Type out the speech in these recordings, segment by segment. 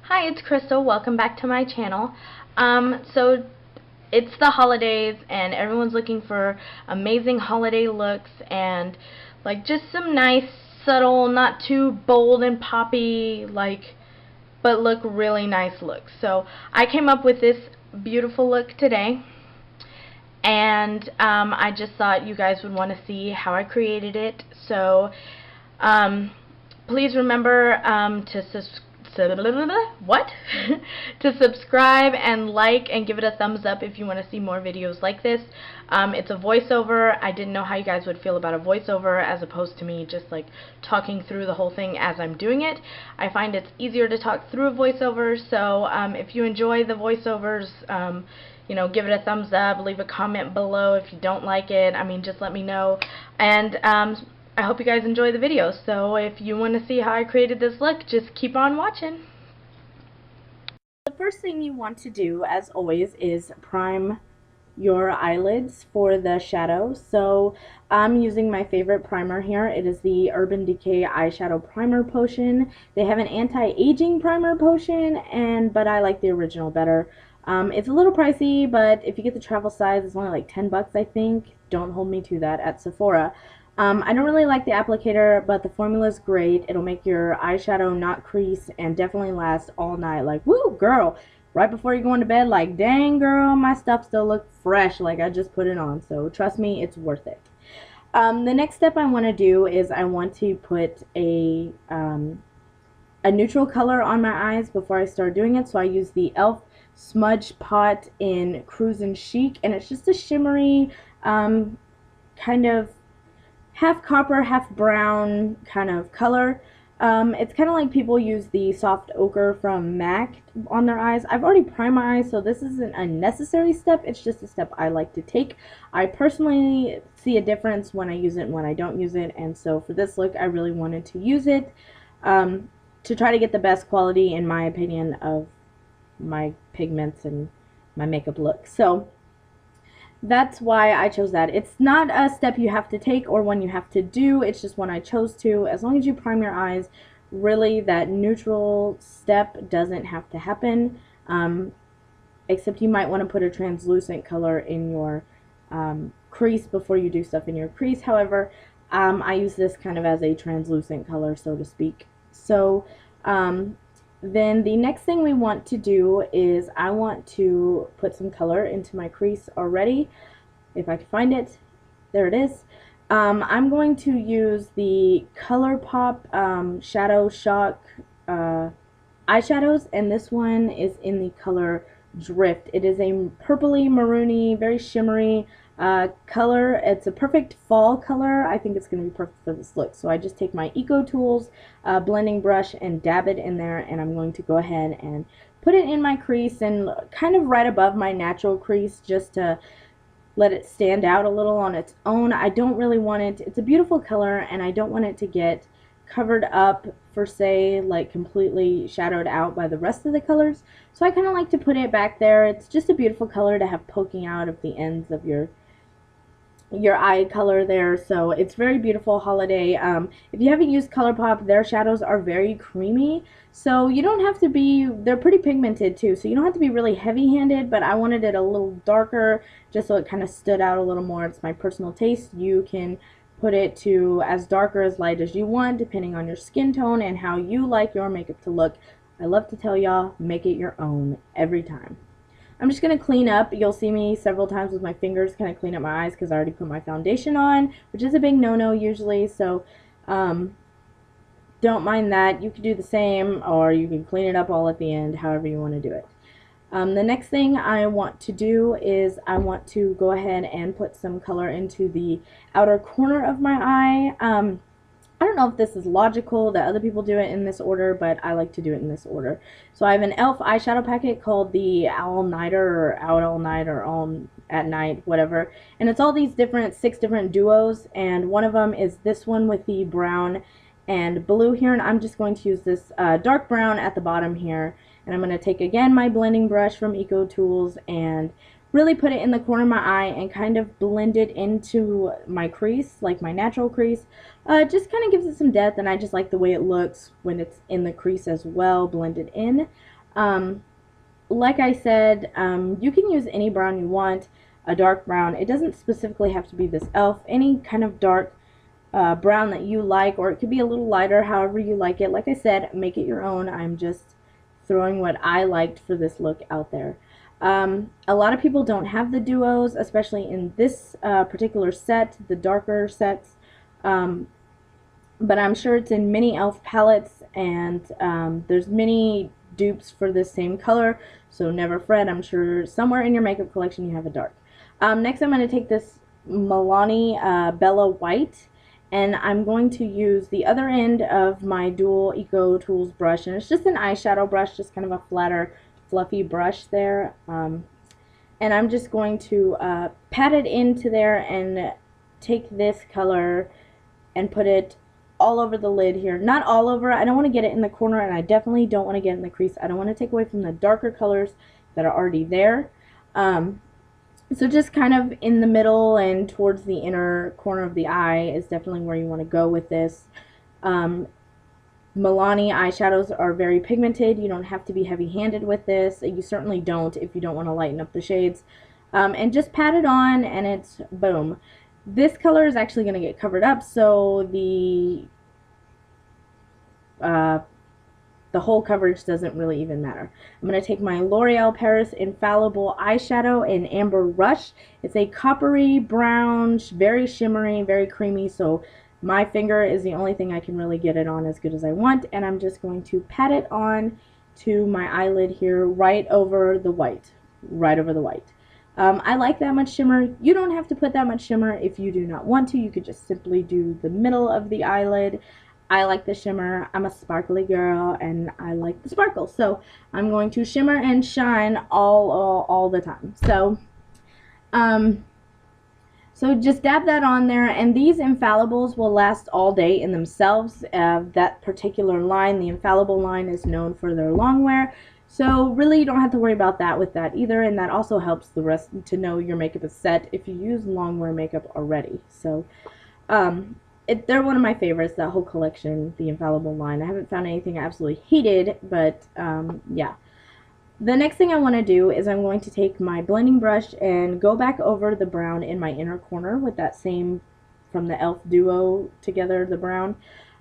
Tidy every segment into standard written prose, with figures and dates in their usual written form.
Hi, it's Crystal. Welcome back to my channel. So it's the holidays and everyone's looking for amazing holiday looks and like just some nice, subtle, not too bold and poppy, but look really nice looks. So I came up with this beautiful look today, and I just thought you guys would want to see how I created it. So please remember to subscribe and like and give it a thumbs up if you want to see more videos like this. It's a voiceover. I didn't know how you guys would feel about a voiceover as opposed to me just like talking through the whole thing as I'm doing it. I find it's easier to talk through a voiceover, so if you enjoy the voiceovers, you know, give it a thumbs up, leave a comment below if you don't like it. I mean, just let me know. And I hope you guys enjoy the video. So if you want to see how I created this look, just keep on watching. The first thing you want to do, as always, is prime your eyelids for the shadow. So I'm using my favorite primer here. It is the Urban Decay Eyeshadow Primer Potion. They have an anti-aging primer potion, but I like the original better. It's a little pricey, but if you get the travel size, it's only like 10 bucks, I think. Don't hold me to that at Sephora. I don't really like the applicator, but the formula is great. It'll make your eyeshadow not crease and definitely last all night. Like, woo, girl, right before you go into bed, like, dang, girl, my stuff still looks fresh like I just put it on. So trust me, it's worth it. The next step I want to do is I want to put a neutral color on my eyes before I start doing it. So I use the E.L.F. Smudge Pot in Cruisin Chic, and it's just a shimmery kind of half copper, half brown kind of color. It's kind of like people use the soft ochre from MAC on their eyes. I've already primed my eyes, so this isn't a necessary step. It's just a step I like to take. I personally see a difference when I use it and when I don't use it, and so for this look I really wanted to use it to try to get the best quality, in my opinion, of my pigments and my makeup look. So that's why I chose that. It's not a step you have to take or one you have to do. It's just one I chose to. As long as you prime your eyes, really that neutral step doesn't have to happen. Except you might want to put a translucent color in your crease before you do stuff in your crease. However, I use this kind of as a translucent color, so to speak. So then the next thing we want to do is I want to put some color into my crease already. If I can find it, there it is. I'm going to use the Colourpop Shadow Shock eyeshadows, and this one is in the color Drift. It is a purpley, maroony, very shimmery color. It's a perfect fall color. I think it's going to be perfect for this look. So I just take my Eco Tools blending brush and dab it in there, and I'm going to go ahead and put it in my crease and kind of right above my natural crease, just to let it stand out a little on its own. I don't really want it, it's a beautiful color, and I don't want it to get covered up, for say, like completely shadowed out by the rest of the colors. So I kind of like to put it back there. It's just a beautiful color to have poking out of the ends of your eye color there. So it's very beautiful holiday. If you haven't used Colourpop, their shadows are very creamy, so you don't have to be, they're pretty pigmented too, so you don't have to be really heavy-handed, but I wanted it a little darker just so it kind of stood out a little more. It's my personal taste. You can put it to as dark or as light as you want, depending on your skin tone and how you like your makeup to look. I love to tell y'all, make it your own every time. I'm just going to clean up. You'll see me several times with my fingers kind of clean up my eyes because I already put my foundation on, which is a big no-no usually, so don't mind that. You can do the same, or you can clean it up all at the end, however you want to do it. The next thing I want to do is I want to go ahead and put some color into the outer corner of my eye. I don't know if this is logical that other people do it in this order, but I like to do it in this order. So I have an E.L.F. eyeshadow packet called the Owl Nighter, or Out All Night, or All at Night, whatever. And it's all these different, 6 different duos, and one of them is this one with the brown and blue here, and I'm just going to use this dark brown at the bottom here. And I'm going to take again my blending brush from Eco Tools and really put it in the corner of my eye and kind of blend it into my crease, like my natural crease. It just kind of gives it some depth, and I just like the way it looks when it's in the crease as well, blended in. Like I said, you can use any brown you want, a dark brown. It doesn't specifically have to be this e.l.f. Any kind of dark brown that you like, or it could be a little lighter, however you like it. Like I said, make it your own. I'm just throwing what I liked for this look out there. A lot of people don't have the duos, especially in this particular set, the darker sets. But I'm sure it's in many e.l.f. palettes, and there's many dupes for this same color, so never fret. I'm sure somewhere in your makeup collection you have a dark. Next I'm going to take this Milani Bella White, and I'm going to use the other end of my Dual Eco Tools brush, and it's just an eyeshadow brush, just kind of a flatter, fluffy brush there. And I'm just going to pat it into there and take this color and put it all over the lid here. Not all over. I don't want to get it in the corner, and I definitely don't want to get it in the crease. I don't want to take away from the darker colors that are already there. So just kind of in the middle and towards the inner corner of the eye is definitely where you want to go with this. Milani eyeshadows are very pigmented. You don't have to be heavy-handed with this. You certainly don't if you don't want to lighten up the shades. And just pat it on, and it's boom. This color is actually going to get covered up, so the whole coverage doesn't really even matter. I'm going to take my L'Oreal Paris Infallible eyeshadow in Amber Rush. It's a coppery brown, very shimmery, very creamy, so my finger is the only thing I can really get it on as good as I want, and I'm just going to pat it on to my eyelid here, right over the white. Right over the white. I like that much shimmer. You don't have to put that much shimmer if you do not want to. You could just simply do the middle of the eyelid. I like the shimmer. I'm a sparkly girl, and I like the sparkle. So I'm going to shimmer and shine all the time. So, so just dab that on there, and these Infallibles will last all day in themselves. That particular line, the Infallible line, is known for their long wear. So really you don't have to worry about that with that either, and that also helps the rest to know your makeup is set if you use long wear makeup already. So they're one of my favorites, that whole collection, the Infallible line. I haven't found anything I absolutely hated, but yeah. The next thing I want to do is I'm going to take my blending brush and go back over the brown in my inner corner with that same from the e.l.f. duo together, the brown.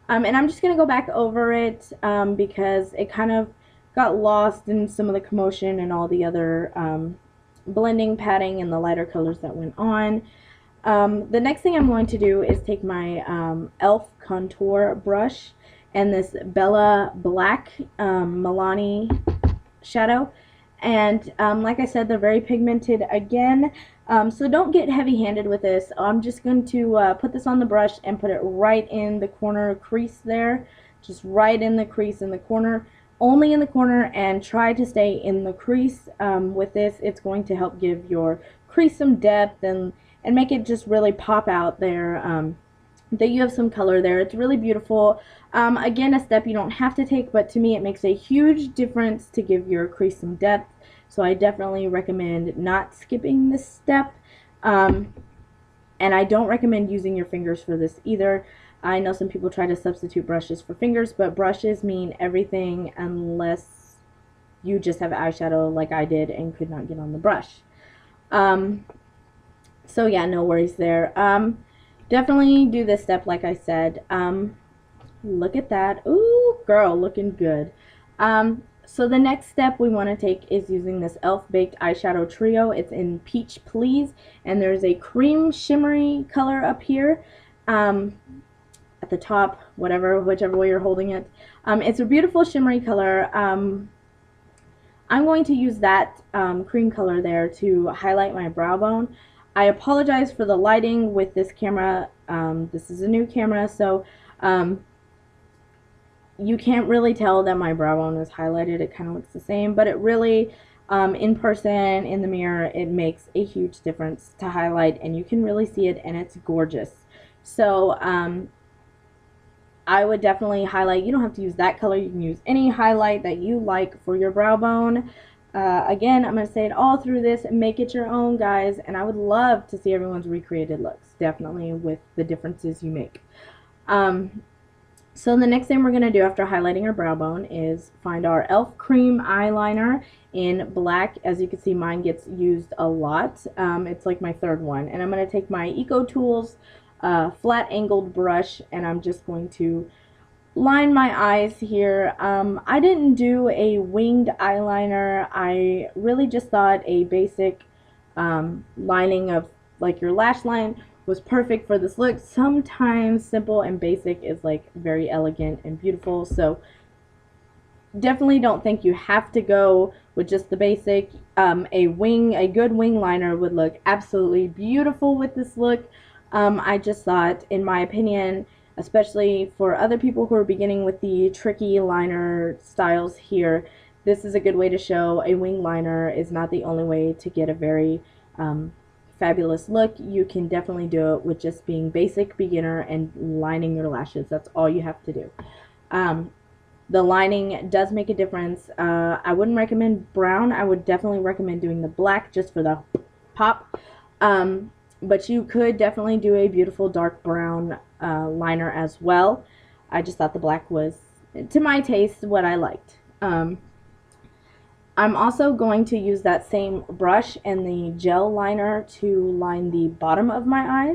And I'm just going to go back over it because it kind of got lost in some of the commotion and all the other blending, patting, and the lighter colors that went on. The next thing I'm going to do is take my e.l.f. contour brush and this Bella Black Milani shadow, and like I said, they're very pigmented again, so don't get heavy-handed with this. I'm just going to put this on the brush and put it right in the corner crease there, just right in the crease in the corner. Only in the corner, and try to stay in the crease. With this, it's going to help give your crease some depth and make it just really pop out there, that you have some color there. It's really beautiful. Again, a step you don't have to take, but to me it makes a huge difference to give your crease some depth, so I definitely recommend not skipping this step. And I don't recommend using your fingers for this either. I know some people try to substitute brushes for fingers, but brushes mean everything unless you just have eyeshadow like I did and could not get on the brush. So yeah, no worries there. Definitely do this step like I said. Look at that. Ooh, girl, looking good. So the next step we want to take is using this e.l.f. Baked Eyeshadow Trio. It's in Peach Please, and there's a cream shimmery color up here. At the top, whichever way you're holding it. It's a beautiful shimmery color. I'm going to use that cream color there to highlight my brow bone. I apologize for the lighting with this camera. This is a new camera, so you can't really tell that my brow bone is highlighted. It kind of looks the same, but it really, in person, in the mirror, it makes a huge difference to highlight, and you can really see it, and it's gorgeous. So I would definitely highlight. You don't have to use that color. You can use any highlight that you like for your brow bone. Again, I'm going to say it all through this. Make it your own, guys, and I would love to see everyone's recreated looks, definitely, with the differences you make. So the next thing we're going to do after highlighting our brow bone is find our E.L.F. cream eyeliner in black. As you can see, mine gets used a lot. It's like my third one. And I'm going to take my Eco Tools flat angled brush, and I'm just going to line my eyes here. I didn't do a winged eyeliner. I really just thought a basic lining of like your lash line was perfect for this look. Sometimes simple and basic is like very elegant and beautiful, so definitely don't think you have to go with just the basic. A good wing liner would look absolutely beautiful with this look. I just thought, in my opinion, especially for other people who are beginning with the tricky liner styles here, this is a good way to show a wing liner is not the only way to get a very fabulous look. You can definitely do it with just being basic, beginner, and lining your lashes. That's all you have to do. The lining does make a difference. I wouldn't recommend brown. I would definitely recommend doing the black just for the pop. But you could definitely do a beautiful dark brown liner as well. I just thought the black was, to my taste, what I liked. I'm also going to use that same brush and the gel liner to line the bottom of my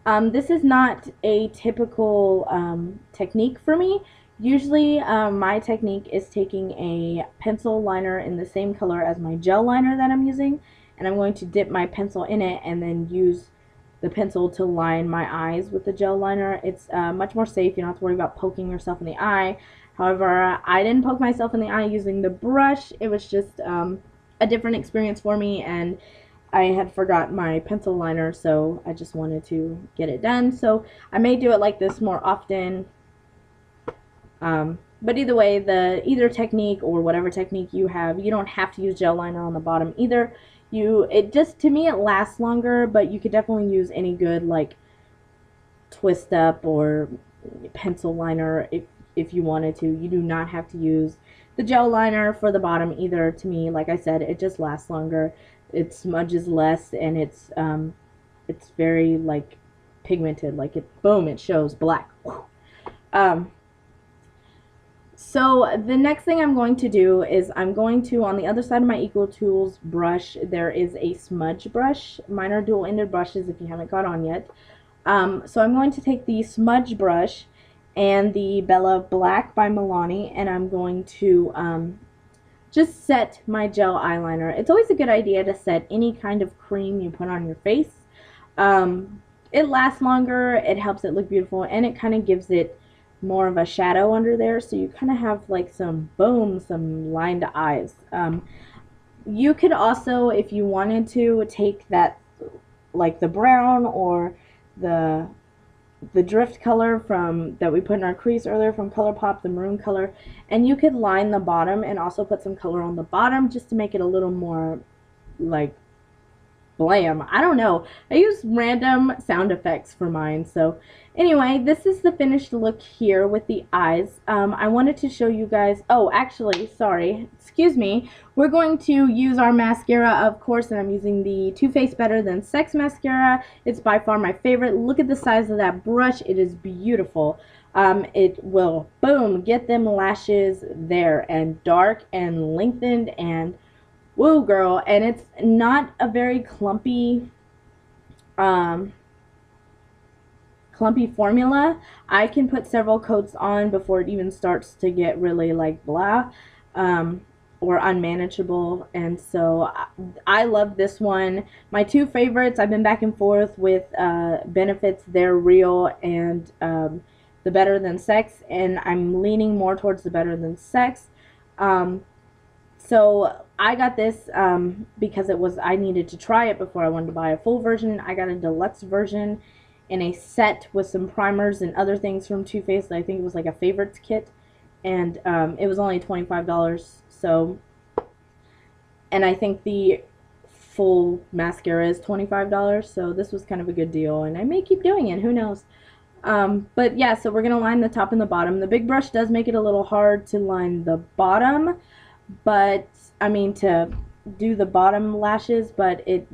eyes. This is not a typical technique for me. Usually my technique is taking a pencil liner in the same color as my gel liner that I'm using, and I'm going to dip my pencil in it and then use the pencil to line my eyes with the gel liner. It's much more safe. You don't have to worry about poking yourself in the eye. However, I didn't poke myself in the eye using the brush. It was just a different experience for me, and I had forgot my pencil liner, so I just wanted to get it done. So I may do it like this more often. But either way, either technique or whatever technique you have, you don't have to use gel liner on the bottom either. It just, to me, it lasts longer, but you could definitely use any good like twist up or pencil liner if you wanted to. You do not have to use the gel liner for the bottom either. To me, like I said, it just lasts longer. It smudges less, and it's very like pigmented. Like boom, it shows black. So the next thing I'm going to do is I'm going to, on the other side of my Eco Tools brush, there is a smudge brush. Mine are dual-ended brushes if you haven't got on yet. So I'm going to take the smudge brush and the Bella Black by Milani, and I'm going to just set my gel eyeliner. It's always a good idea to set any kind of cream you put on your face. It lasts longer, it helps it look beautiful, and it kind of gives it more of a shadow under there, so you kind of have like some lined eyes. You could also, if you wanted to, take that like the brown or the drift color from that we put in our crease earlier from Colourpop, the maroon color, and you could line the bottom and also put some color on the bottom just to make it a little more like blam. I don't know. I use random sound effects for mine. So anyway, this is the finished look here with the eyes. I wanted to show you guys, oh actually, sorry, excuse me, we're going to use our mascara, of course, and I'm using the Too Faced Better Than Sex mascara. It's by far my favorite. Look at the size of that brush. It is beautiful. It will, boom, get them lashes there, and dark and lengthened, and woo girl. And it's not a very clumpy formula. I can put several coats on before it even starts to get really like blah or unmanageable, and so I love this one. My two favorites, I've been back and forth with Benefits They're Real and the Better Than Sex, and I'm leaning more towards the Better Than Sex. So I got this because I needed to try it before I wanted to buy a full version. I got a deluxe version in a set with some primers and other things from Too Faced. I think it was like a favorites kit, and it was only $25. So, and I think the full mascara is $25. So this was kind of a good deal, and I may keep doing it. Who knows? But yeah, so we're gonna line the top and the bottom. The big brush does make it a little hard to line the bottom, but I mean to do the bottom lashes, but it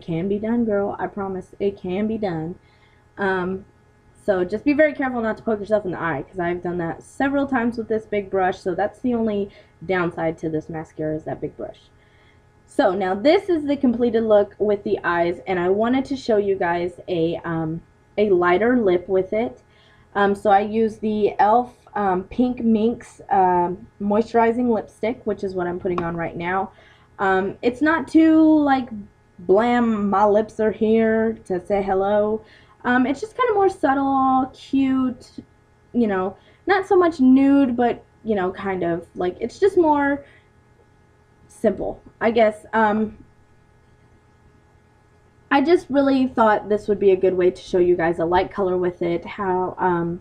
can be done, girl. I promise it can be done. So just be very careful not to poke yourself in the eye, because I've done that several times with this big brush. So that's the only downside to this mascara, is that big brush. So now this is the completed look with the eyes, and I wanted to show you guys a lighter lip with it. So I use the E.L.F. Pink Minx moisturizing lipstick, which is what I'm putting on right now. It's not too like blam, my lips are here to say hello. It's just kind of more subtle, cute, you know, not so much nude, but, you know, kind of like, it's just more simple, I guess. I just really thought this would be a good way to show you guys a light color with it, how,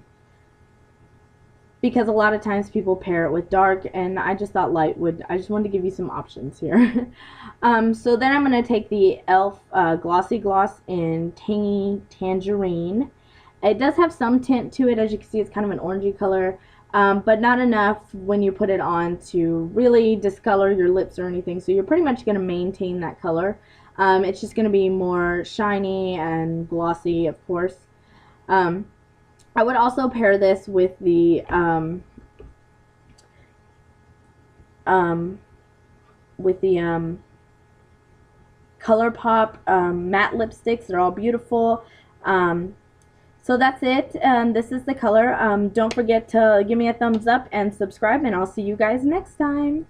because a lot of times people pair it with dark, and I just thought light would, I just wanted to give you some options here. So then I'm going to take the E.L.F. Glossy Gloss in Tangerine. It does have some tint to it, as you can see. It's kind of an orangey color, but not enough when you put it on to really discolor your lips or anything, so you're pretty much going to maintain that color. It's just going to be more shiny and glossy, of course. I would also pair this with the Colourpop matte lipsticks. They're all beautiful. So that's it. This is the color. Don't forget to give me a thumbs up and subscribe, and I'll see you guys next time.